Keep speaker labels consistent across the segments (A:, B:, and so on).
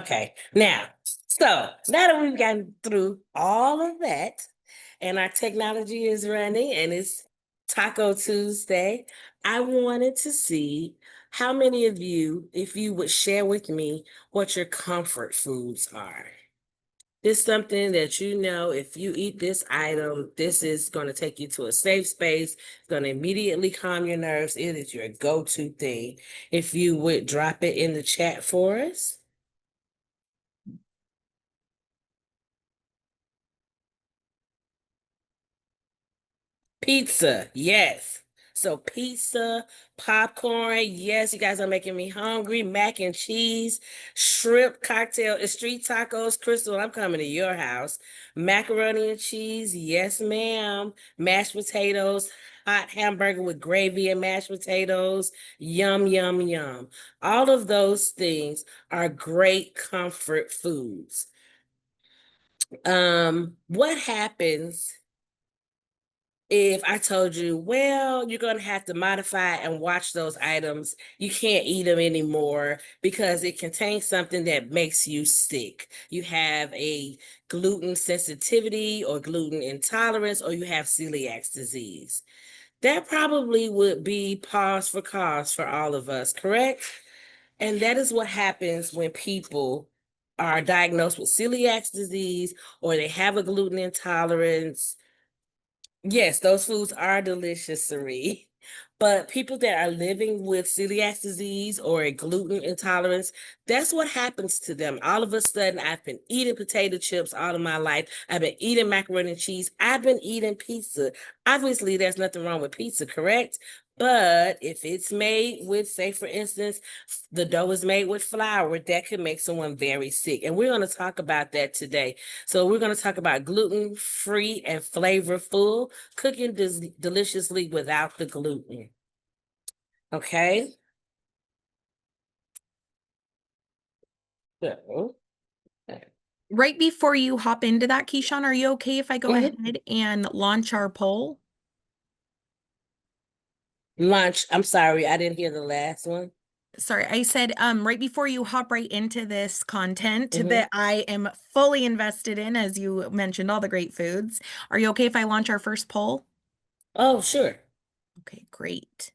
A: Okay. So now that we've gotten through all of that and our technology is running and it's Taco Tuesday, I wanted to see how many of you, if you would share with me what your comfort foods are. It's something that you know if you eat this item, this is going to take you to a safe space. It's going to immediately calm your nerves. It is your go-to thing. If you would drop it in the chat for us. Pizza, yes. So pizza, popcorn, yes, you guys are making me hungry. Mac and cheese, shrimp cocktail, street tacos. Crystal, I'm coming to your house. Macaroni and cheese, yes, ma'am. Mashed potatoes, hot hamburger with gravy and mashed potatoes. Yum, yum, yum. All of those things are great comfort foods. What happens if I told you, well, you're going to have to modify and watch those items? You can't eat them anymore because it contains something that makes you sick. You have a gluten sensitivity or gluten intolerance, or you have celiac disease. That probably would be pause for cause for all of us, correct? And that is what happens when people are diagnosed with celiac disease or they have a gluten intolerance. Yes, those foods are delicious, Sari. But people that are living with celiac disease or a gluten intolerance, that's what happens to them. All of a sudden, I've been eating potato chips all of my life. I've been eating macaroni and cheese. I've been eating pizza. Obviously, there's nothing wrong with pizza, correct? But if it's made with, say, for instance, the dough is made with flour, that could make someone very sick. And we're going to talk about that today. So we're going to talk about gluten-free and flavorful, cooking deliciously without the gluten. Okay? So,
B: Right before you hop into that, Keyshawn, are you okay if I go
A: Mhm.
B: ahead and launch our poll?
A: Lunch. I'm sorry, I didn't hear the last one.
B: Sorry, I said right before you hop right into this content
A: Mhm.
B: that I am fully invested in, as you mentioned, all the great foods. Are you okay if I launch our first poll?
A: Oh, sure.
B: Okay, great.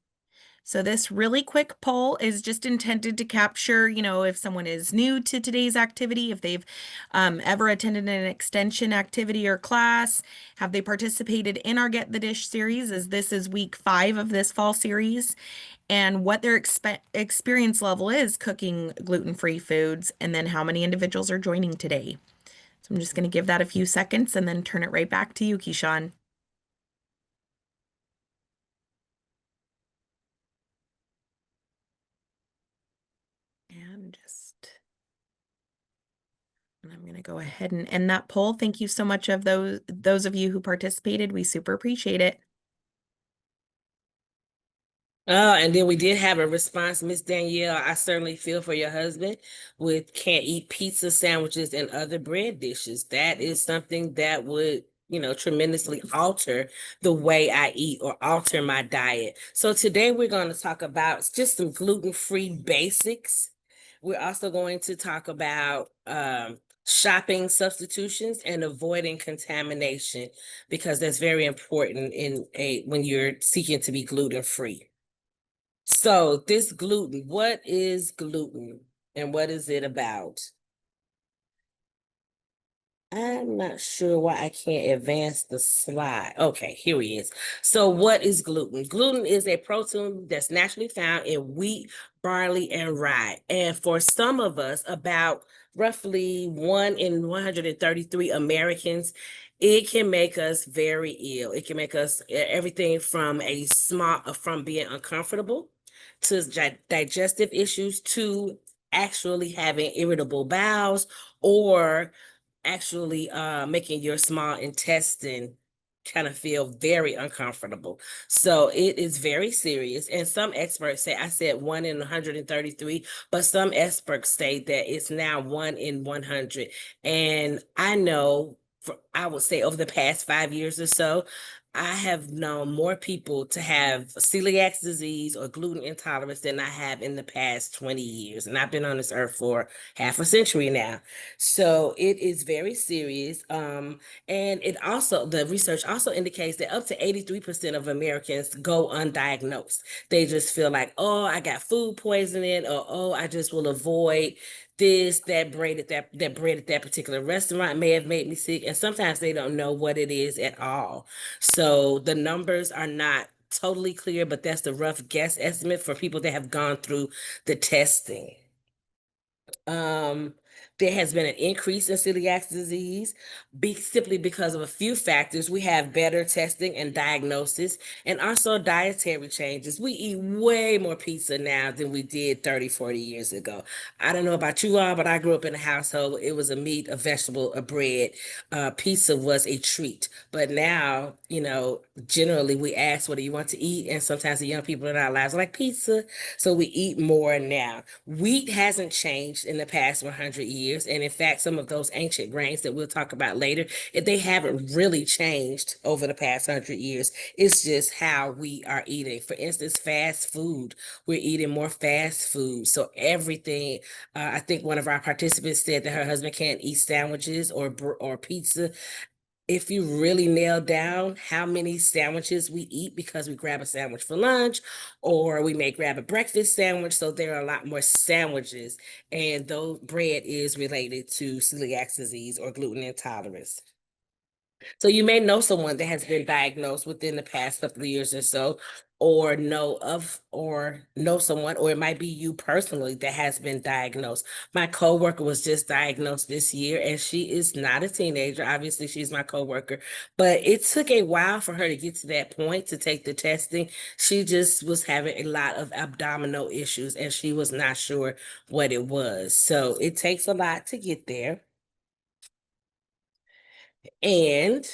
B: So this really quick poll is just intended to capture, if someone is new to today's activity, if they've ever attended an extension activity or class, have they participated in our Get the Dish series, as this is week 5 of this fall series, and what their experience level is cooking gluten-free foods, and then how many individuals are joining today. So I'm just going to give that a few seconds and then turn it right back to you, Keyshawn. And I'm going to go ahead and end that poll. Thank you so much of those of you who participated. We super appreciate it.
A: Oh, and then we did have a response, Miss Danielle. I certainly feel for your husband with can't eat pizza sandwiches and other bread dishes. That is something that would, tremendously alter the way I eat or alter my diet. So today we're going to talk about just some gluten-free basics. We're also going to talk about shopping substitutions and avoiding contamination, because that's very important when you're seeking to be gluten-free. So this gluten, what is gluten and what is it about? I'm not sure why I can't advance the slide. Okay, here he is. So what is gluten? Gluten is a protein that's naturally found in wheat, barley, and rye. And for some of us, about roughly 1 in 133 Americans, it can make us very ill. It can make us everything from being uncomfortable to digestive issues to actually having irritable bowels, or actually making your small intestine kind of feel very uncomfortable. So it is very serious. And some experts say, I said 1 in 133, but some experts say that it's now 1 in 100. And I know, I would say over the past 5 years or so, I have known more people to have celiac disease or gluten intolerance than I have in the past 20 years. And I've been on this earth for half a century now. So it is very serious. And it also, the research also indicates that up to 83% of Americans go undiagnosed. They just feel like, oh, I got food poisoning, or oh, I just will avoid this, that bread at that particular restaurant may have made me sick. And sometimes they don't know what it is at all. So the numbers are not totally clear, but that's the rough guess estimate for people that have gone through the testing. Um, there has been an increase in celiac disease simply because of a few factors. We have better testing and diagnosis, and also dietary changes. We eat way more pizza now than we did 30, 40 years ago. I don't know about you all, but I grew up in a household. It was a meat, a vegetable, a bread. Pizza was a treat. But now, generally we ask, what do you want to eat? And sometimes the young people in our lives are like pizza. So we eat more now. Wheat hasn't changed in the past 100 years. And in fact, some of those ancient grains that we'll talk about later, they haven't really changed over the past 100 years. It's just how we are eating. For instance, fast food. We're eating more fast food. So everything, I think one of our participants said that her husband can't eat sandwiches or pizza. If you really nail down how many sandwiches we eat because we grab a sandwich for lunch or we may grab a breakfast sandwich, so there are a lot more sandwiches, and though bread is related to celiac disease or gluten intolerance. So you may know someone that has been diagnosed within the past couple of years or so, or know someone, or it might be you personally that has been diagnosed. My coworker was just diagnosed this year, and she is not a teenager. Obviously, she's my coworker, but it took a while for her to get to that point to take the testing. She just was having a lot of abdominal issues, and she was not sure what it was. So it takes a lot to get there. And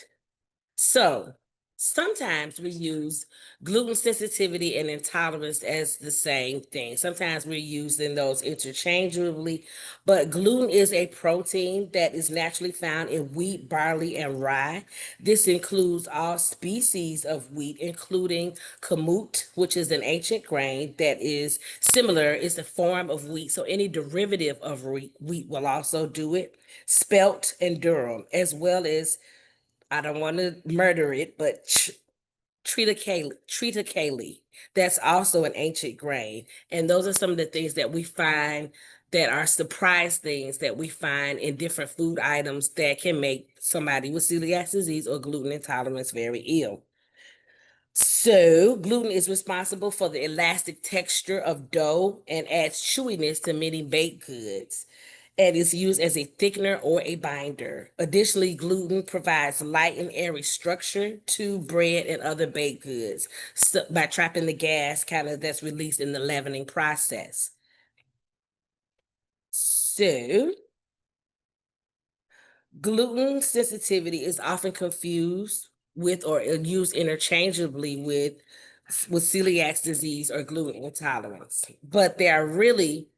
A: so sometimes we use gluten sensitivity and intolerance as the same thing. Sometimes we're using those interchangeably, but gluten is a protein that is naturally found in wheat, barley, and rye. This includes all species of wheat, including kamut, which is an ancient grain that is similar, it's a form of wheat. So any derivative of wheat will also do it. Spelt and durum, as well as, I don't want to murder it, but triticale. That's also an ancient grain. And those are some of the things that we find that are surprise things that we find in different food items that can make somebody with celiac disease or gluten intolerance very ill. So, gluten is responsible for the elastic texture of dough and adds chewiness to many baked goods, and is used as a thickener or a binder. Additionally, gluten provides light and airy structure to bread and other baked goods, by trapping the gas kind of that's released in the leavening process. So, gluten sensitivity is often confused with or used interchangeably with celiac disease or gluten intolerance, but they are really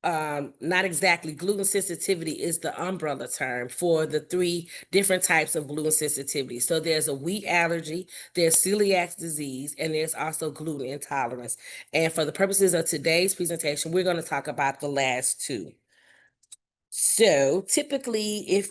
A: not exactly. Gluten sensitivity is the umbrella term for the three different types of gluten sensitivity. So there's a wheat allergy, there's celiac disease, and there's also gluten intolerance. And for the purposes of today's presentation, we're going to talk about the last two. So typically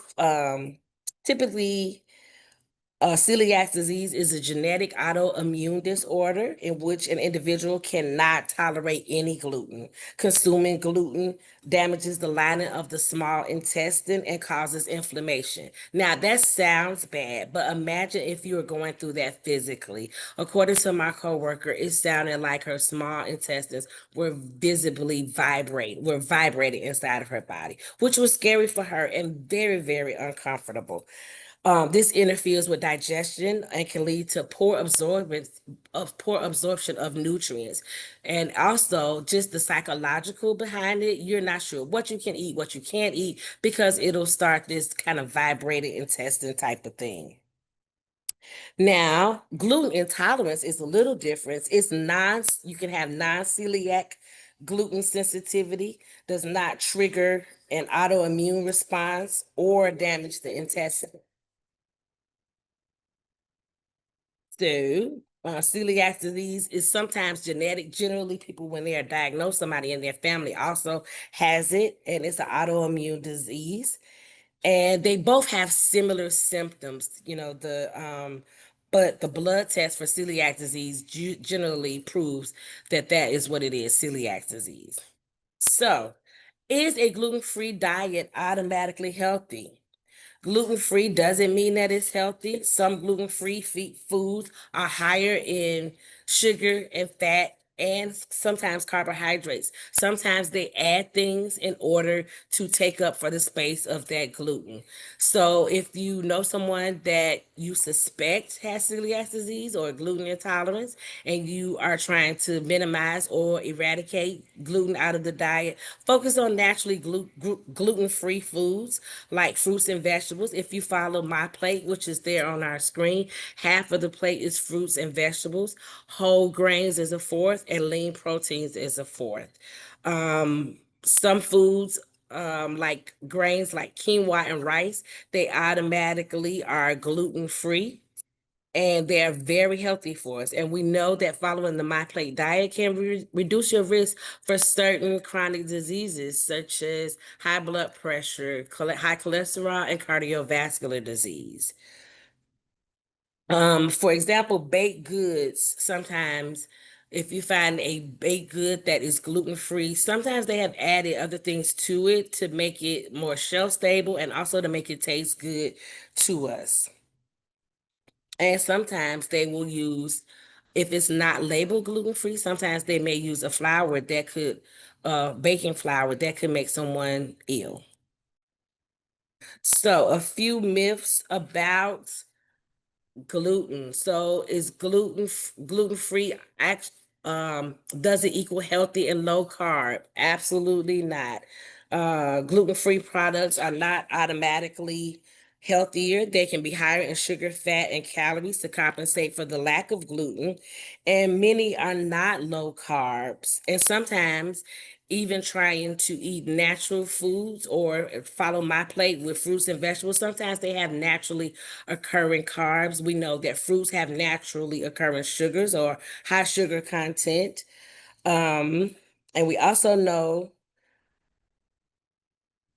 A: celiac disease is a genetic autoimmune disorder in which an individual cannot tolerate any gluten. Consuming gluten damages the lining of the small intestine and causes inflammation. Now, that sounds bad, but imagine if you were going through that physically. According to my coworker, it sounded like her small intestines were vibrating inside of her body, which was scary for her and very, very uncomfortable. This interferes with digestion and can lead to poor absorption of nutrients. And also just the psychological behind it, you're not sure what you can eat, what you can't eat, because it'll start this kind of vibrating intestine type of thing. Now, gluten intolerance is a little different. You can have non-celiac gluten sensitivity, does not trigger an autoimmune response or damage the intestine. So, celiac disease is sometimes genetic. Generally, people, when they are diagnosed, somebody in their family also has it, and it's an autoimmune disease. And they both have similar symptoms, but the blood test for celiac disease generally proves that that is what it is, celiac disease. So, is a gluten-free diet automatically healthy? Gluten-free doesn't mean that it's healthy. Some gluten-free foods are higher in sugar and fat and sometimes carbohydrates. Sometimes they add things in order to take up for the space of that gluten. So if you know someone that you suspect has celiac disease or gluten intolerance and you are trying to minimize or eradicate gluten out of the diet, focus on naturally gluten-free foods like fruits and vegetables. If you follow my plate, which is there on our screen, half of the plate is fruits and vegetables. Whole grains is a fourth, and lean proteins is a fourth. Some foods, like grains like quinoa and rice, they automatically are gluten free and they're very healthy for us. And we know that following the My Plate diet can reduce your risk for certain chronic diseases such as high blood pressure, high cholesterol, and cardiovascular disease. For example, baked goods, sometimes if you find a baked good that is gluten-free, sometimes they have added other things to it to make it more shelf stable and also to make it taste good to us. And sometimes they will use, if it's not labeled gluten-free, sometimes they may use a flour that could, baking flour that could make someone ill. So, a few myths about gluten. So is gluten free act does it equal healthy and low carb? Absolutely not. Gluten free products are not automatically healthier. They can be higher in sugar, fat, and calories to compensate for the lack of gluten. And many are not low carbs. And sometimes even trying to eat natural foods or follow my plate with fruits and vegetables, sometimes they have naturally occurring carbs. We know that fruits have naturally occurring sugars or high sugar content. Um, and we also know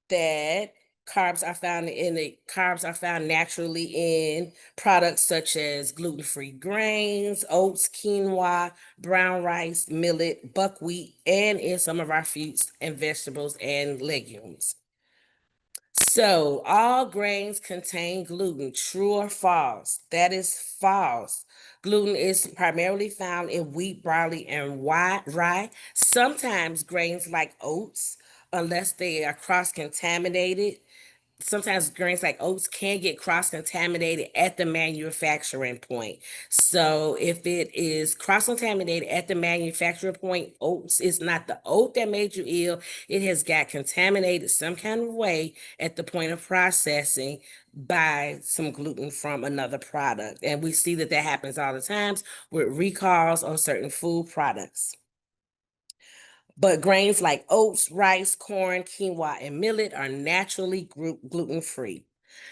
A: that carbs are found naturally in products such as gluten-free grains, oats, quinoa, brown rice, millet, buckwheat, and in some of our fruits and vegetables and legumes. So, all grains contain gluten, true or false? That is false. Gluten is primarily found in wheat, barley, and rye. Sometimes grains like oats, unless they are cross contaminated, sometimes grains like oats can get cross-contaminated at the manufacturing point. So if it is cross-contaminated at the manufacturing point, oats is not the oat that made you ill. It has got contaminated some kind of way at the point of processing by some gluten from another product. And we see that that happens all the times with recalls on certain food products. But grains like oats, rice, corn, quinoa, and millet are naturally gluten-free.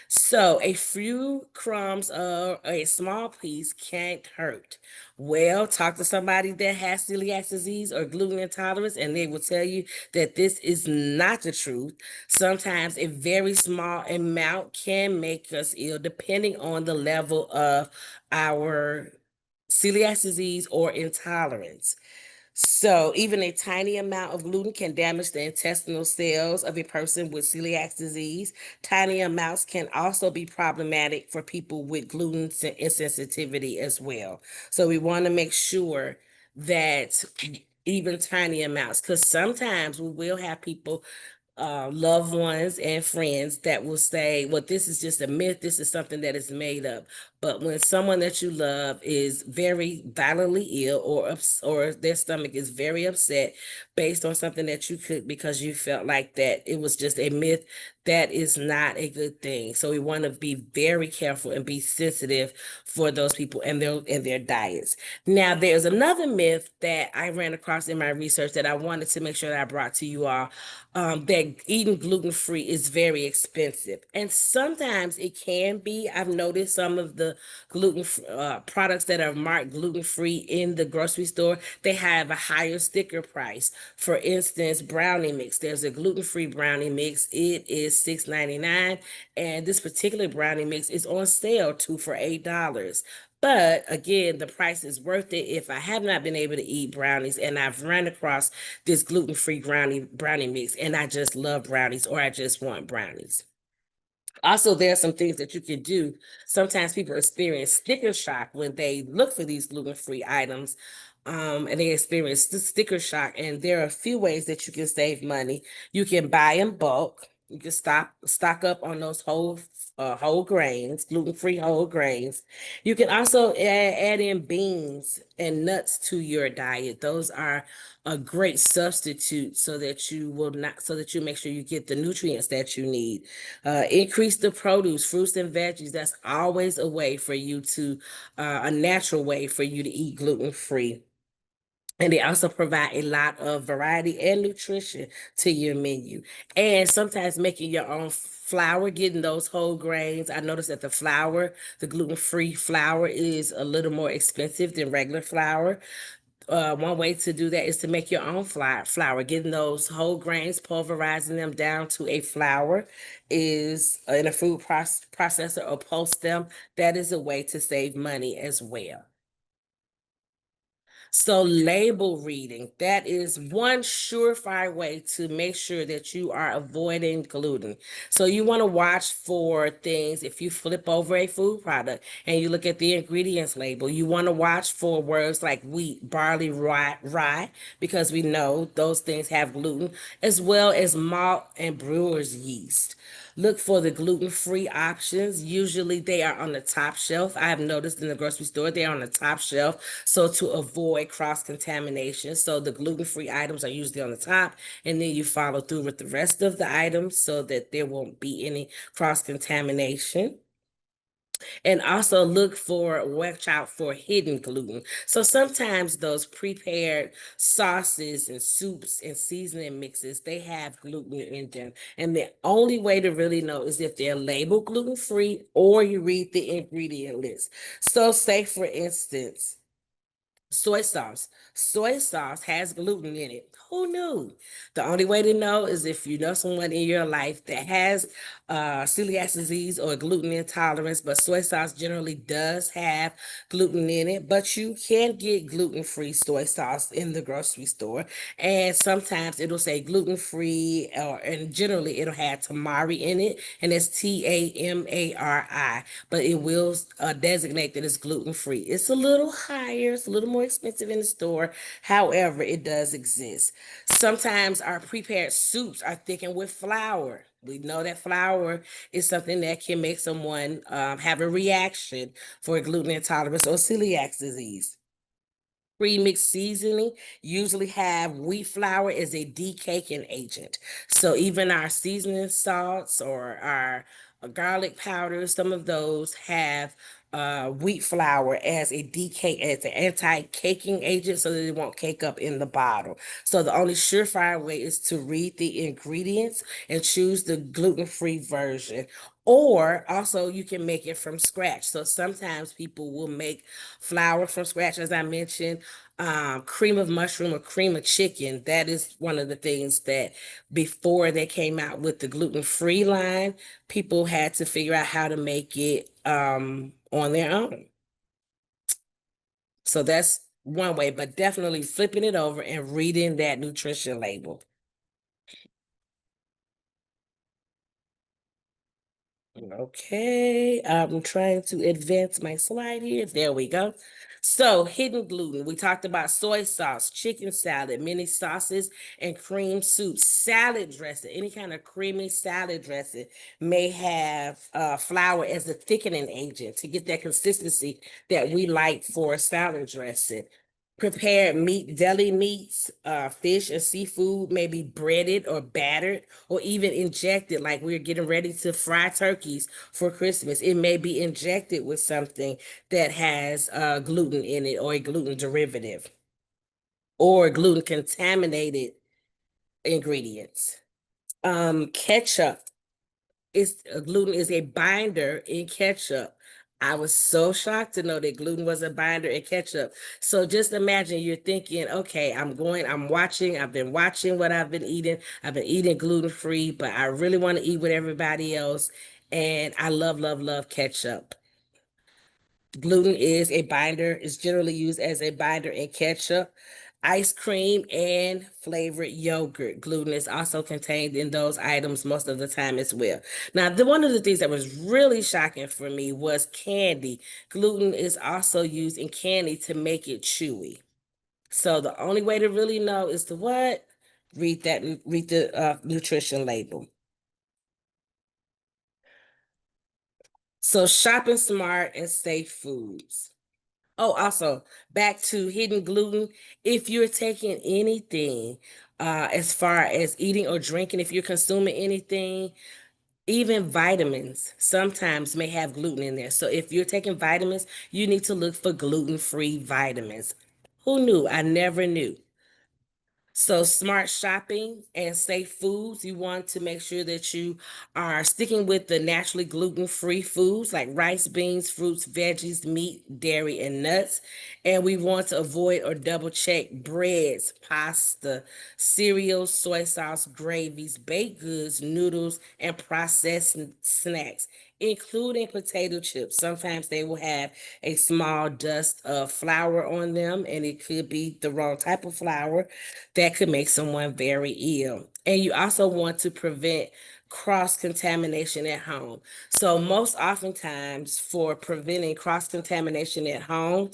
A: So a few crumbs or a small piece can't hurt. Well, talk to somebody that has celiac disease or gluten intolerance, and they will tell you that this is not the truth. Sometimes a very small amount can make us ill, depending on the level of our celiac disease or intolerance. So, even a tiny amount of gluten can damage the intestinal cells of a person with celiac disease. Tiny amounts can also be problematic for people with gluten insensitivity as well. So, we want to make sure that even tiny amounts, because sometimes we will have people, loved ones and friends that will say, well, this is just a myth. This is something that is made up. But when someone that you love is very violently ill or their stomach is very upset based on something that you cooked because you felt like that it was just a myth, that is not a good thing. So we want to be very careful and be sensitive for those people and their diets. Now, there's another myth that I ran across in my research that I wanted to make sure that I brought to you all, that eating gluten-free is very expensive. And sometimes it can be. I've noticed some of the gluten products that are marked gluten-free in the grocery store, they have a higher sticker price. For instance, brownie mix. There's a gluten-free brownie mix. It is $6.99, and this particular brownie mix is on sale, two for $8. But again, the price is worth it if I have not been able to eat brownies and I've run across this gluten-free brownie mix and I just love brownies or I just want brownies. Also, there are some things that you can do. Sometimes people experience sticker shock when they look for these gluten-free items, and they experience the sticker shock. And there are a few ways that you can save money. You can buy in bulk. You can stock up on those whole grains, gluten-free whole grains. You can also add in beans and nuts to your diet. Those are a great substitute so that you will not, so that you make sure you get the nutrients that you need. Increase the produce, fruits and veggies. That's always a way for you to, a natural way for you to eat gluten free. And they also provide a lot of variety and nutrition to your menu. And sometimes making your own flour, getting those whole grains. I noticed that the gluten-free flour is a little more expensive than regular flour. One way to do that is to make your own flour. Getting those whole grains, pulverizing them down to a flour is in a food processor or post them. That is a way to save money as well. So label reading, that is one surefire way to make sure that you are avoiding gluten. So you want to watch for things. If you flip over a food product and you look at the ingredients label, you want to watch for words like wheat, barley, rye, because we know those things have gluten, as well as malt and brewer's yeast. Look for the gluten-free options. Usually they are on the top shelf. I have noticed in the grocery store, they're on the top shelf. So to avoid cross-contamination. So the gluten-free items are usually on the top, and then you follow through with the rest of the items so that there won't be any cross-contamination. And also watch out for hidden gluten. So sometimes those prepared sauces and soups and seasoning mixes, they have gluten in them. And the only way to really know is if they're labeled gluten-free or you read the ingredient list. So say for instance, soy sauce. Soy sauce has gluten in it. Who knew? The only way to know is if you know someone in your life that has celiac disease or gluten intolerance, but soy sauce generally does have gluten in it. But you can get gluten-free soy sauce in the grocery store. And sometimes it'll say gluten-free, and generally it'll have tamari in it, and it's Tamari, but it will designate that it's gluten-free. It's a little higher, it's a little more expensive in the store. However, it does exist. Sometimes our prepared soups are thickened with flour. We know that flour is something that can make someone have a reaction for gluten intolerance or celiac disease. Pre-mixed seasoning usually have wheat flour as a decaking agent. So even our seasoning salts or our garlic powder, some of those have wheat flour as as an anti-caking agent so that it won't cake up in the bottle. So the only surefire way is to read the ingredients and choose the gluten-free version. Or also you can make it from scratch. So sometimes people will make flour from scratch, as I mentioned, cream of mushroom or cream of chicken. That is one of the things that before they came out with the gluten-free line, people had to figure out how to make it on their own. So that's one way, but definitely flipping it over and reading that nutrition label. Okay, I'm trying to advance my slide here. There we go. So, hidden gluten. We talked about soy sauce, chicken salad, many sauces, and cream soup. Salad dressing, any kind of creamy salad dressing may have flour as a thickening agent to get that consistency that we like for salad dressing. Prepared meat, deli meats, fish and seafood may be breaded or battered or even injected, like we're getting ready to fry turkeys for Christmas. It may be injected with something that has gluten in it or a gluten derivative or gluten contaminated ingredients. Ketchup is gluten is a binder in ketchup. I was so shocked to know that gluten was a binder in ketchup. So just imagine you're thinking, okay, I've been watching what I've been eating. I've been eating gluten free, but I really want to eat with everybody else. And I love, love, love ketchup. Gluten is generally used as a binder in ketchup, ice cream, and flavored yogurt. Gluten is also contained in those items most of the time as well. Now, one of the things that was really shocking for me was candy. Gluten is also used in candy to make it chewy. So the only way to really know is to what? Read the nutrition label. So shopping smart and safe foods. Oh, also back to hidden gluten. If you're taking anything, as far as eating or drinking, if you're consuming anything, even vitamins sometimes may have gluten in there. So if you're taking vitamins, you need to look for gluten-free vitamins. Who knew? I never knew. So, smart shopping and safe foods, you want to make sure that you are sticking with the naturally gluten-free foods like rice, beans, fruits, veggies, meat, dairy, and nuts. And we want to avoid or double check breads, pasta, cereals, soy sauce, gravies, baked goods, noodles, and processed snacks, including potato chips. Sometimes they will have a small dust of flour on them, and it could be the wrong type of flour that could make someone very ill. And you also want to prevent cross contamination at home. So, most oftentimes, for preventing cross contamination at home,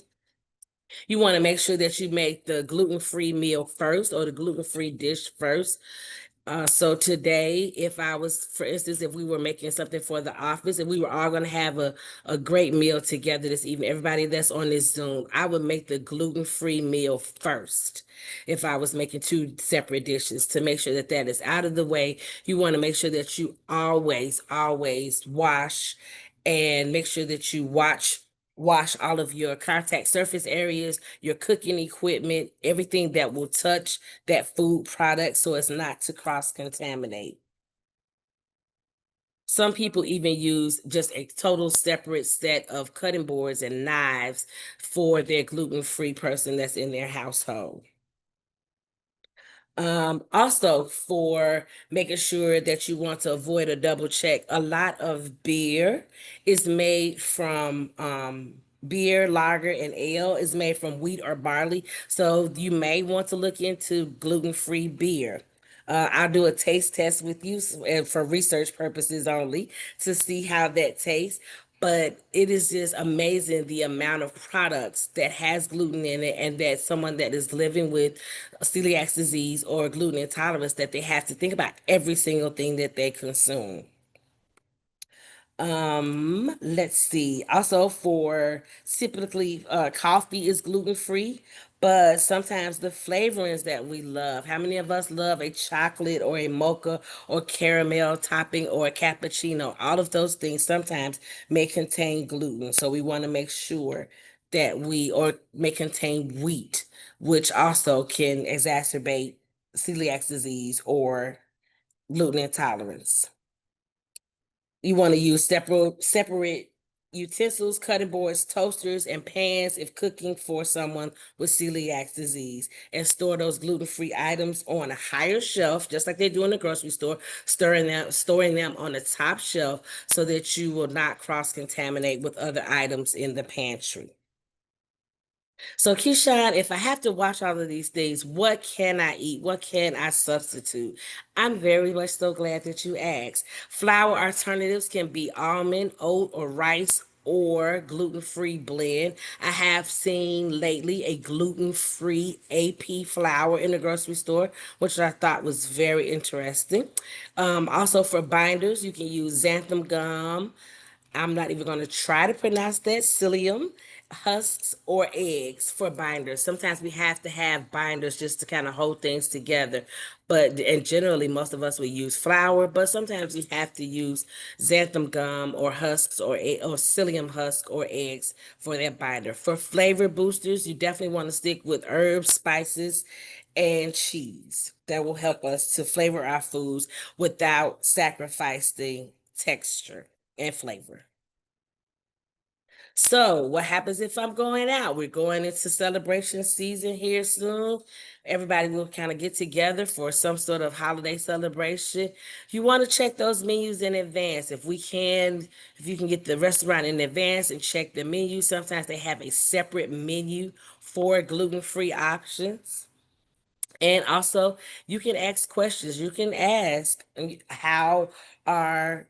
A: you want to make sure that you make the gluten free meal first or the gluten free dish first. So today, if I was, for instance, if we were making something for the office and we were all going to have a great meal together this evening, everybody that's on this Zoom, I would make the gluten-free meal first. If I was making two separate dishes to make sure that that is out of the way, you want to make sure that you always, always wash and make sure that you wash all of your contact surface areas, your cooking equipment, everything that will touch that food product so as not to cross contaminate. Some people even use just a total separate set of cutting boards and knives for their gluten-free person that's in their household. Also for making sure that you want to avoid a double check, a lot of beer is made from beer, lager, and ale is made from wheat or barley. So you may want to look into gluten-free beer. I'll do a taste test with you for research purposes only to see how that tastes. But it is just amazing the amount of products that has gluten in it, and that someone that is living with celiac disease or gluten intolerance that they have to think about every single thing that they consume. Let's see. Also for typically coffee is gluten free, but sometimes the flavorings that we love. How many of us love a chocolate or a mocha or caramel topping or a cappuccino? All of those things sometimes may contain gluten. So we want to make sure that or may contain wheat, which also can exacerbate celiac disease or gluten intolerance. You want to use separate utensils, cutting boards, toasters, and pans if cooking for someone with celiac disease, and store those gluten-free items on a higher shelf, just like they do in the grocery store, storing them on the top shelf so that you will not cross-contaminate with other items in the pantry. So, Keyshawn, if I have to watch all of these things, what can I eat? What can I substitute? I'm very much so glad that you asked. Flour alternatives can be almond, oat, or rice, or gluten-free blend. I have seen lately a gluten-free AP flour in the grocery store, which I thought was very interesting. Also for binders, you can use xanthan gum. I'm not even going to try to pronounce that, psyllium, husks or eggs for binders. Sometimes we have to have binders just to kind of hold things together. But and generally most of us will use flour, but sometimes we have to use xanthan gum or husks or psyllium husk or eggs for that binder. For flavor boosters, you definitely want to stick with herbs, spices, and cheese. That will help us to flavor our foods without sacrificing texture and flavor. So, what happens if I'm going out? We're going into celebration season here soon. Everybody will kind of get together for some sort of holiday celebration. You want to check those menus in advance. If you can get the restaurant in advance and check the menu, sometimes they have a separate menu for gluten-free options. And also, you can ask questions. You can ask how are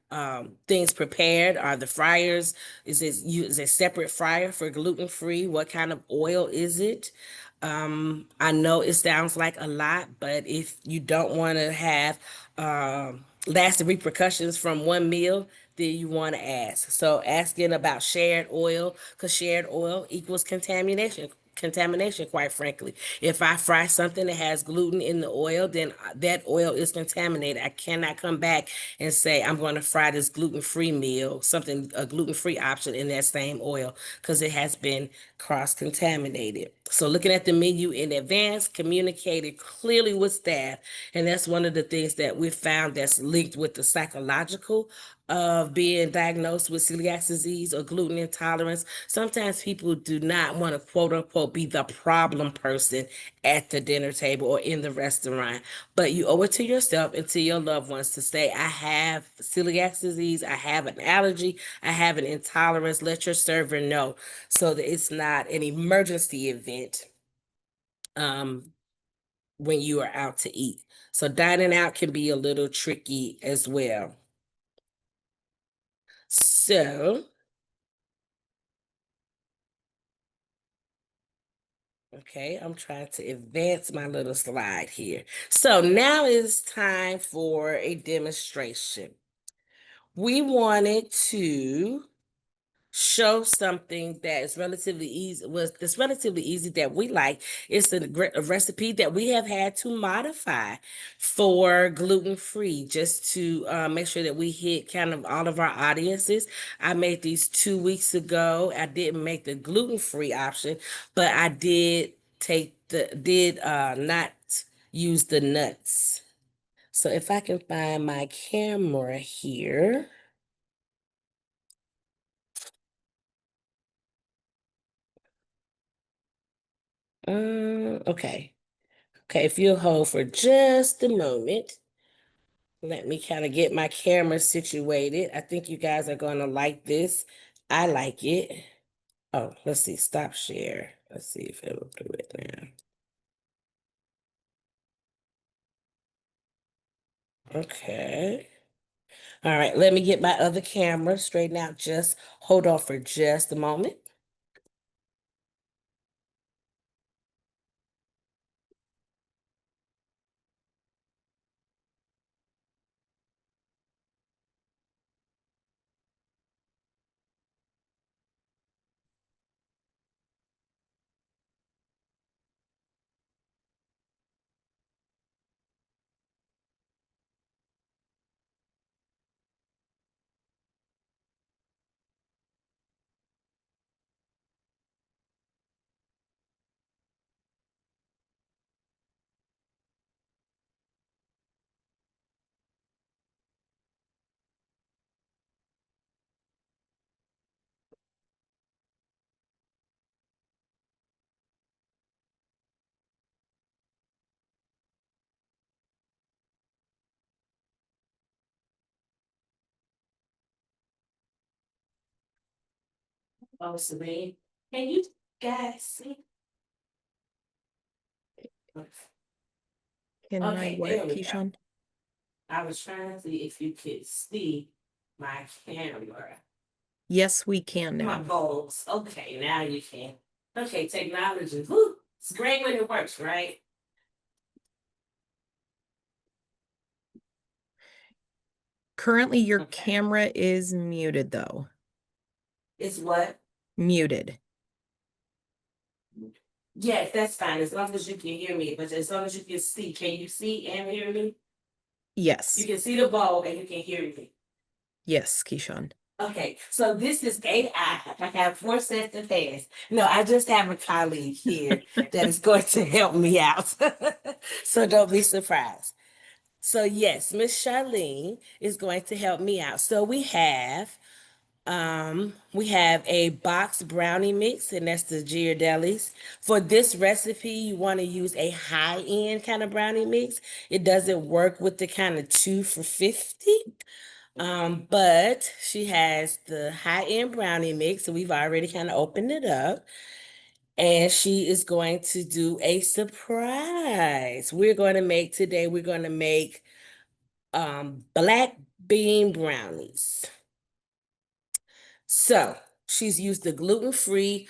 A: things prepared? Are the fryers, is a separate fryer for gluten free? What kind of oil is it? I know it sounds like a lot, but if you don't want to have lasting repercussions from one meal, then you want to ask. So asking about shared oil, because shared oil equals contamination, quite frankly. If I fry something that has gluten in the oil, then that oil is contaminated. I cannot come back and say I'm going to fry this gluten-free meal, something a gluten-free option in that same oil, because it has been cross-contaminated. So looking at the menu in advance, communicated clearly with staff, and that's one of the things that we found that's linked with the psychological of being diagnosed with celiac disease or gluten intolerance. Sometimes people do not want to quote unquote be the problem person at the dinner table or in the restaurant, but you owe it to yourself and to your loved ones to say, I have celiac disease, I have an allergy, I have an intolerance. Let your server know so that it's not an emergency event um, when you are out to eat. So dining out can be a little tricky as well. So, okay, I'm trying to advance my little slide here. So now it's time for a demonstration. We wanted to show something that is relatively easy was that's relatively easy that we like. It's a recipe that we have had to modify for gluten-free just to make sure that we hit kind of all of our audiences. I made these 2 weeks ago. I didn't make the gluten-free option, but I did not use the nuts. So if I can find my camera here. Okay. Okay, if you'll hold for just a moment, let me kind of get my camera situated. I think you guys are going to like this. I like it. Oh, let's see. Stop share. Let's see if it'll do it now. Okay. All right, let me get my other camera straightened out. Just hold on for just a moment. Oh, Sabrina, can you guys see?
B: Can I
A: Okay, there
B: what,
A: we go.
B: Keyshawn?
A: I was trying to see if you could see my camera.
B: Yes, we can
A: My
B: now.
A: goals. Okay, now you can. Okay, technology. Whew, it's great when it works, right?
B: Currently, your
A: Okay.
B: camera is muted, though.
A: It's what?
B: Muted.
A: Yes, that's fine, as long as you can hear me, but as long as you can see. Can you see and hear me? You
B: Yes.
A: can see the bowl and you can hear me.
B: Yes, Keyshawn.
A: Okay, so this is AI. I have 4 sets of hands. No, I just have a colleague here that is going to help me out. So don't be surprised. So yes, Miss Charlene is going to help me out. So we have a box brownie mix, and that's the Ghirardelli's. For this recipe, you want to use a high-end kind of brownie mix. It doesn't work with the kind of 2 for 50. But she has the high-end brownie mix, so we've already kind of opened it up. And she is going to do a surprise. We're going to make black bean brownies. So she's used the gluten-free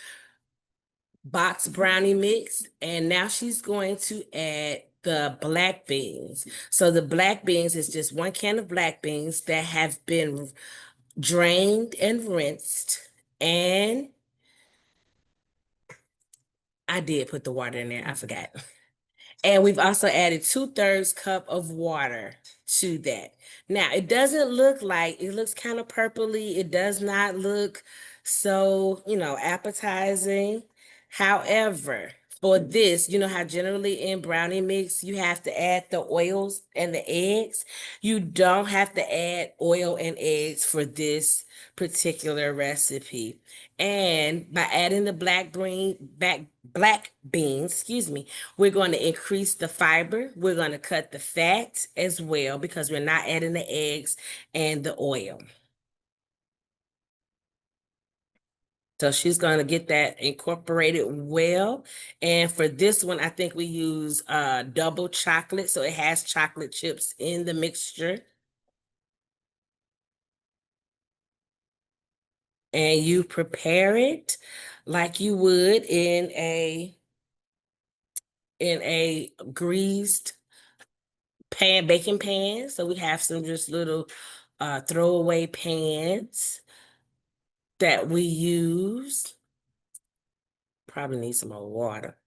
A: box brownie mix, and now she's going to add the black beans. So the black beans is just 1 can of black beans that have been drained and rinsed. And I did put the water in there, I forgot. And we've also added 2/3 cup of water to that. Now, it doesn't look like, it looks kind of purpley. It does not look so, appetizing. However, for this, you know how generally in brownie mix, you have to add the oils and the eggs. You don't have to add oil and eggs for this particular recipe. And by adding the black beans, excuse me, we're going to increase the fiber. We're going to cut the fat as well because we're not adding the eggs and the oil. So she's going to get that incorporated well. And for this one, I think we use double chocolate. So it has chocolate chips in the mixture. And you prepare it like you would in a greased pan, baking pan. So we have some just little throwaway pans that we use. Probably need some more water.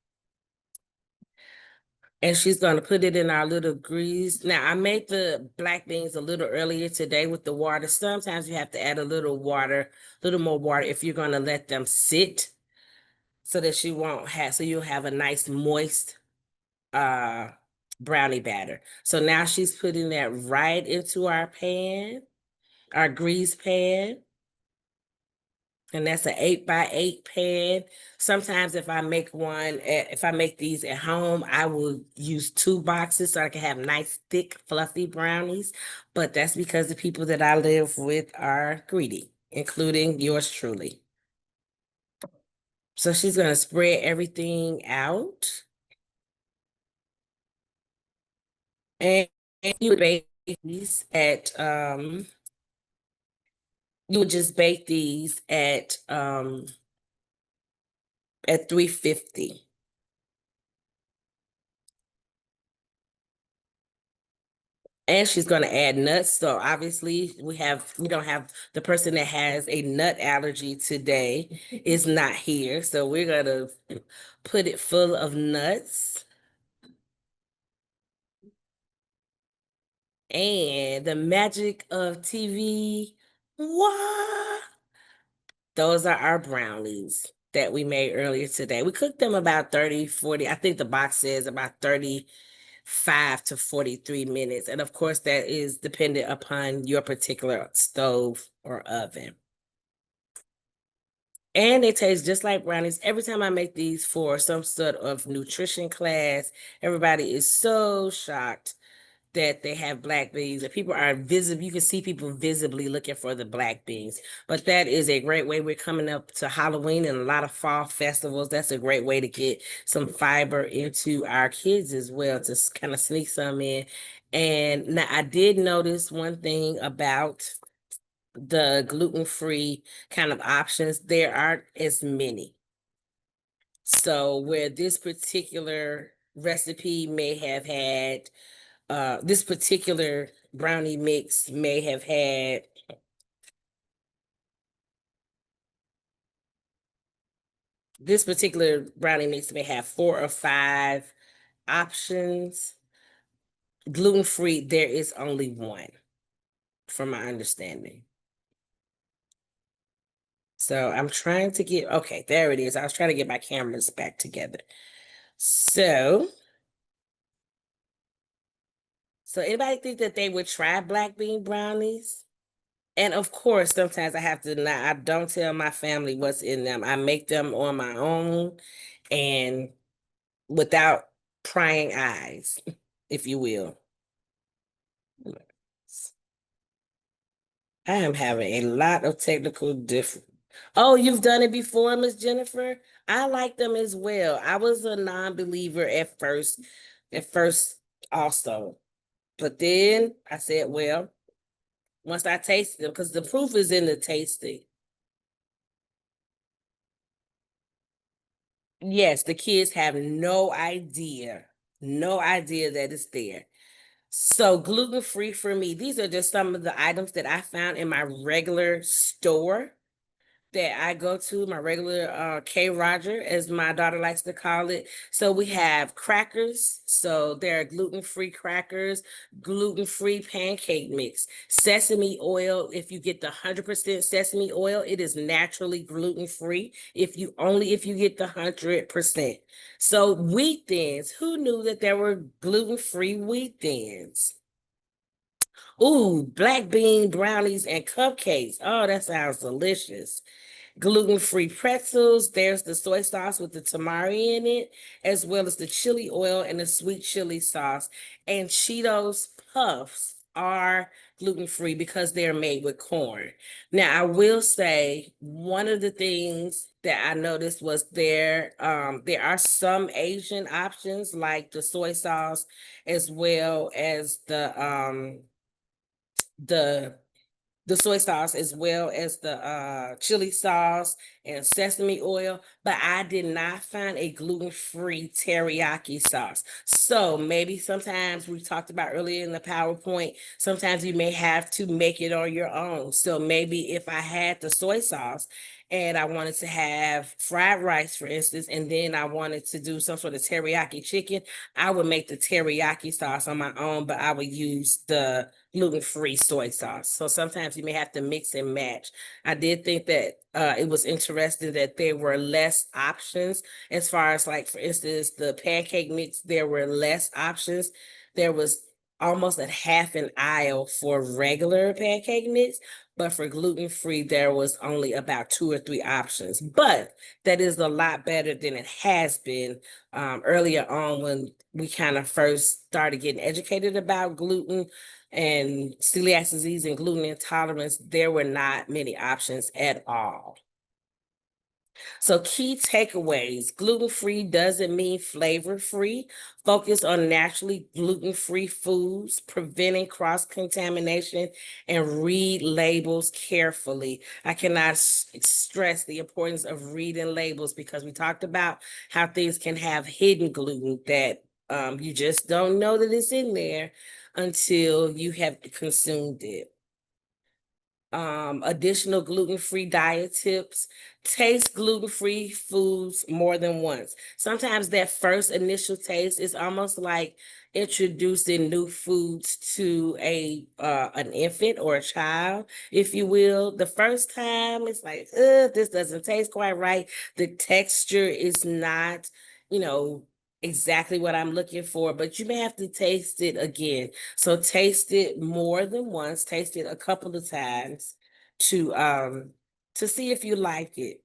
A: And she's going to put it in our little grease. Now, I made the black beans a little earlier today with the water. Sometimes you have to add a little water, a little more water if you're going to let them sit so that you'll have a nice moist uh brownie batter. So now she's putting that right into our pan, our grease pan. And that's an 8x8 pan. Sometimes if I make these at home, I will use 2 boxes so I can have nice, thick, fluffy brownies. But that's because the people that I live with are greedy, including yours truly. So she's gonna spread everything out. And you would bake these you would just bake these at 350. And she's going to add nuts. So obviously we don't have the person that has a nut allergy today is not here. So we're going to put it full of nuts. And the magic of TV. What? Those are our brownies that we made earlier today. We cooked them about 30, 40. I think the box says about 35 to 43 minutes. And of course, that is dependent upon your particular stove or oven. And they taste just like brownies. Every time I make these for some sort of nutrition class, everybody is so shocked that they have black beans, and people are visible. You can see people visibly looking for the black beans. But that is a great way. We're coming up to Halloween and a lot of fall festivals. That's a great way to get some fiber into our kids as well, to kind of sneak some in. And now I did notice one thing about the gluten-free kind of options. There aren't as many. So where this particular recipe may have had this particular brownie mix may have had This particular brownie mix may have 4 or 5 options. Gluten-free, there is only one, from my understanding. So I'm trying to get, okay, there it is. I was trying to get my cameras back together. So, so anybody think that they would try black bean brownies? And of course, sometimes I have to not, I don't tell my family what's in them. I make them on my own and without prying eyes, if you will. I am having a lot of technical difference. Oh, you've done it before, Miss Jennifer? I like them as well. I was a non-believer at first also. But then I said, well, once I tasted them, because the proof is in the tasting. Yes, the kids have no idea that it's there. So gluten-free for me, these are just some of the items that I found in my regular store that I go to, my regular K Roger, as my daughter likes to call it. So we have crackers. So there are gluten-free crackers, gluten-free pancake mix, sesame oil. If you get the 100% sesame oil, it is naturally gluten-free. If you get the 100%. So wheat thins, who knew that there were gluten-free wheat thins? Ooh, black bean brownies and cupcakes. Oh, that sounds delicious. Gluten-free pretzels. There's the soy sauce with the tamari in it, as well as the chili oil and the sweet chili sauce. And Cheetos Puffs are gluten-free because they're made with corn. Now, I will say one of the things that I noticed was there are some Asian options like the soy sauce as well as the soy sauce as well as the chili sauce and sesame oil, but I did not find a gluten-free teriyaki sauce. So maybe sometimes we talked about earlier in the PowerPoint, sometimes you may have to make it on your own. So maybe if I had the soy sauce and I wanted to have fried rice, for instance, and then I wanted to do some sort of teriyaki chicken, I would make the teriyaki sauce on my own, but I would use the gluten-free soy sauce. So sometimes you may have to mix and match. I did think that it was interesting that there were less options as far as, like, for instance, the pancake mix, there were less options. There was almost a half an aisle for regular pancake mix, but for gluten-free, there was only about 2 or 3 options. But that is a lot better than it has been earlier on when we kind of first started getting educated about gluten and celiac disease and gluten intolerance. There were not many options at all. So key takeaways: gluten-free doesn't mean flavor-free. Focus on naturally gluten-free foods, preventing cross-contamination, and read labels carefully. I cannot stress the importance of reading labels because we talked about how things can have hidden gluten that you just don't know that it's in there until you have consumed it. Additional gluten-free diet tips: taste gluten-free foods more than once. Sometimes that first initial taste is almost like introducing new foods to a an infant or a child, if you will. The first time it's like, this doesn't taste quite right. The texture is not, you know, exactly what I'm looking for, but you may have to taste it again. So taste it more than once, taste it a couple of times to see if you like it.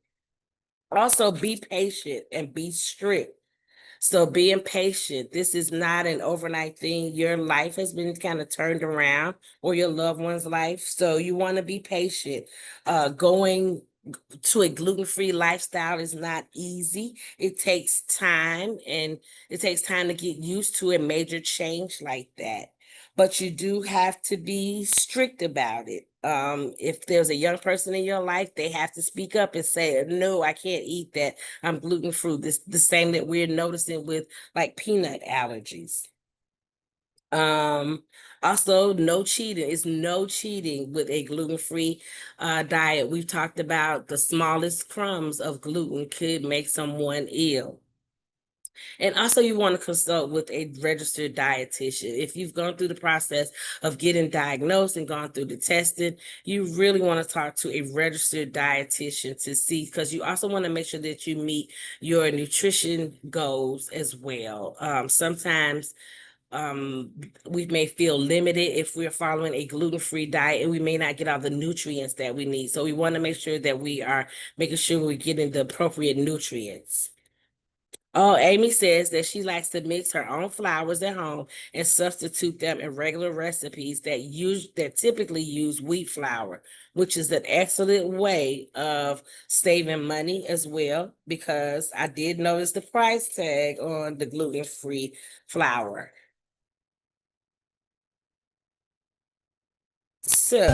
A: Also be patient and be strict. So being patient, this is not an overnight thing. Your life has been kind of turned around, or your loved one's life. So you want to be patient. Going to a gluten-free lifestyle is not easy. It takes time, and it takes time to get used to a major change like that. But you do have to be strict about it. If there's a young person in your life, they have to speak up and say, no, I can't eat that. I'm gluten-free. This the same that we're noticing with like peanut allergies. Um, Also, no cheating. It's no cheating with a gluten-free diet. We've talked about the smallest crumbs of gluten could make someone ill. And also, you want to consult with a registered dietitian. If you've gone through the process of getting diagnosed and gone through the testing, you really want to talk to a registered dietitian to see, because you also want to make sure that you meet your nutrition goals as well. Sometimes um we may feel limited if we're following a gluten-free diet, and we may not get all the nutrients that we need. So we want to make sure that we are making sure we're getting the appropriate nutrients. Oh, Amy says that she likes to mix her own flours at home and substitute them in regular recipes that typically use wheat flour, which is an excellent way of saving money as well, because I did notice the price tag on the gluten-free flour. So